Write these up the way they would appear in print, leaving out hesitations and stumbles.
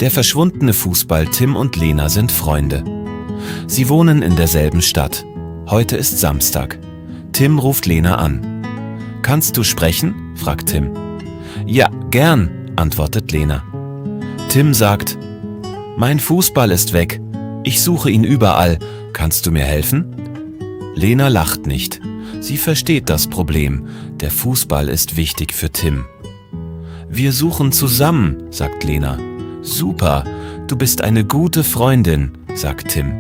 Der verschwundene Fußball Tim und Lena sind Freunde. Sie wohnen in derselben Stadt. Heute ist Samstag. Tim ruft Lena an. »Kannst du sprechen?« fragt Tim. »Ja, gern«, antwortet Lena. Tim sagt, »Mein Fußball ist weg. Ich suche ihn überall. Kannst du mir helfen?« Lena lacht nicht. Sie versteht das Problem. Der Fußball ist wichtig für Tim. »Wir suchen zusammen«, sagt Lena. »Super, du bist eine gute Freundin«, sagt Tim.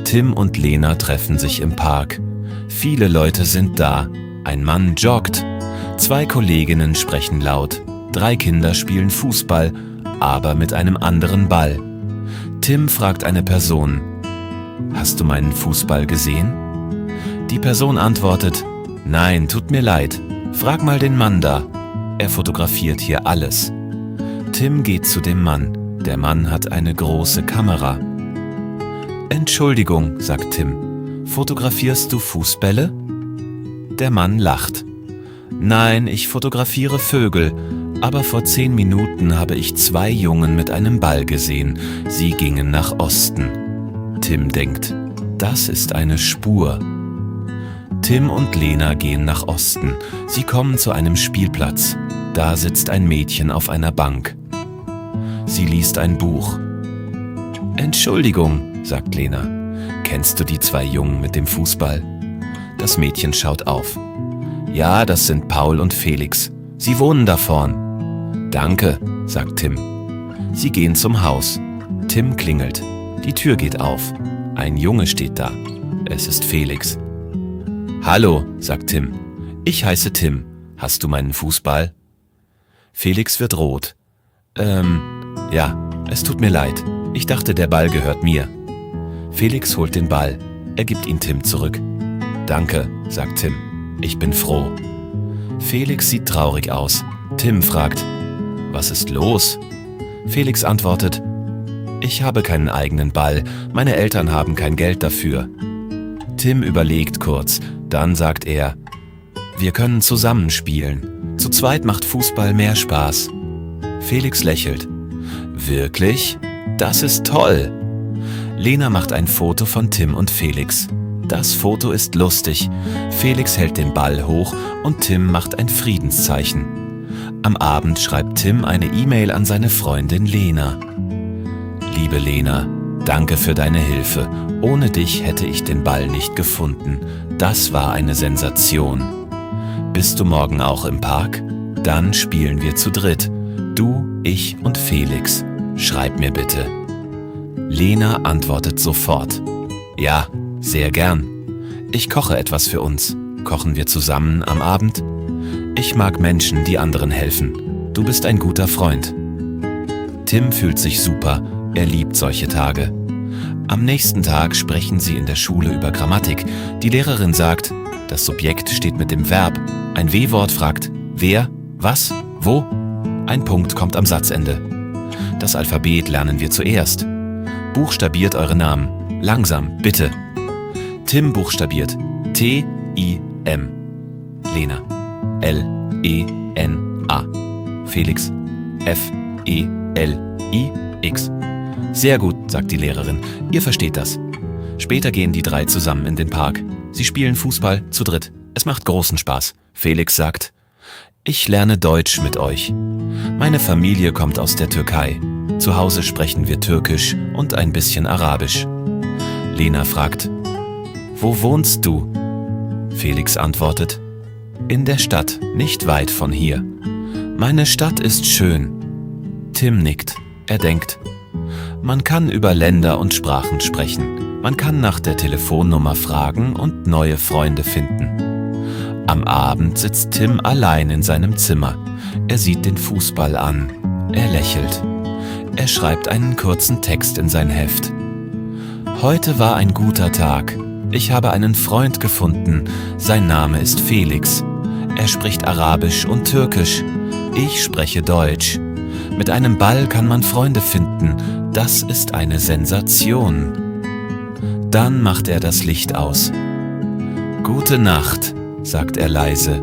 Tim und Lena treffen sich im Park. Viele Leute sind da. Ein Mann joggt. 2 Kolleginnen sprechen laut. 3 Kinder spielen Fußball, aber mit einem anderen Ball. Tim fragt eine Person, »Hast du meinen Fußball gesehen?« Die Person antwortet, »Nein, tut mir leid. Frag mal den Mann da. Er fotografiert hier alles.« Tim geht zu dem Mann. Der Mann hat eine große Kamera. »Entschuldigung«, sagt Tim, »fotografierst du Fußbälle?« Der Mann lacht. »Nein, ich fotografiere Vögel, aber vor 10 Minuten habe ich 2 Jungen mit einem Ball gesehen. Sie gingen nach Osten.« Tim denkt, das ist eine Spur. Tim und Lena gehen nach Osten. Sie kommen zu einem Spielplatz. Da sitzt ein Mädchen auf einer Bank. Sie liest ein Buch. »Entschuldigung«, sagt Lena, »kennst du die 2 Jungen mit dem Fußball?« Das Mädchen schaut auf. »Ja, das sind Paul und Felix. Sie wohnen da vorn.« »Danke«, sagt Tim. Sie gehen zum Haus. Tim klingelt. Die Tür geht auf. Ein Junge steht da. Es ist Felix. »Hallo«, sagt Tim. »Ich heiße Tim. Hast du meinen Fußball?« Felix wird rot. Ja, es tut mir leid. Ich dachte, der Ball gehört mir.« Felix holt den Ball. Er gibt ihn Tim zurück. »Danke«, sagt Tim. »Ich bin froh.« Felix sieht traurig aus. Tim fragt, »Was ist los?« Felix antwortet, »Ich habe keinen eigenen Ball. Meine Eltern haben kein Geld dafür.« Tim überlegt kurz. Dann sagt er, »Wir können zusammen spielen. Zu zweit macht Fußball mehr Spaß.« Felix lächelt. »Wirklich? Das ist toll!« Lena macht ein Foto von Tim und Felix. Das Foto ist lustig. Felix hält den Ball hoch und Tim macht ein Friedenszeichen. Am Abend schreibt Tim eine E-Mail an seine Freundin Lena. »Liebe Lena, danke für deine Hilfe. Ohne dich hätte ich den Ball nicht gefunden. Das war eine Sensation. Bist du morgen auch im Park? Dann spielen wir zu dritt. Du, ich und Felix. Schreib mir bitte.« Lena antwortet sofort. »Ja, sehr gern. Ich koche etwas für uns. Kochen wir zusammen am Abend? Ich mag Menschen, die anderen helfen. Du bist ein guter Freund.« Tim fühlt sich super. Er liebt solche Tage. Am nächsten Tag sprechen sie in der Schule über Grammatik. Die Lehrerin sagt, das Subjekt steht mit dem Verb. Ein W-Wort fragt, wer, was, wo? Ein Punkt kommt am Satzende. Das Alphabet lernen wir zuerst. Buchstabiert eure Namen. Langsam, bitte. Tim buchstabiert T-I-M. Lena L-E-N-A. Felix F-E-L-I-X. Sehr gut, sagt die Lehrerin. Ihr versteht das. Später gehen die 3 zusammen in den Park. Sie spielen Fußball zu dritt. Es macht großen Spaß. Felix sagt, ich lerne Deutsch mit euch. Meine Familie kommt aus der Türkei. Zu Hause sprechen wir Türkisch und ein bisschen Arabisch. Lena fragt, wo wohnst du? Felix antwortet, in der Stadt, nicht weit von hier. Meine Stadt ist schön. Tim nickt. Er denkt, man kann über Länder und Sprachen sprechen. Man kann nach der Telefonnummer fragen und neue Freunde finden. Am Abend sitzt Tim allein in seinem Zimmer. Er sieht den Fußball an. Er lächelt. Er schreibt einen kurzen Text in sein Heft. Heute war ein guter Tag. Ich habe einen Freund gefunden. Sein Name ist Felix. Er spricht Arabisch und Türkisch. Ich spreche Deutsch. Mit einem Ball kann man Freunde finden. Das ist eine Sensation. Dann macht er das Licht aus. Gute Nacht, sagt er leise.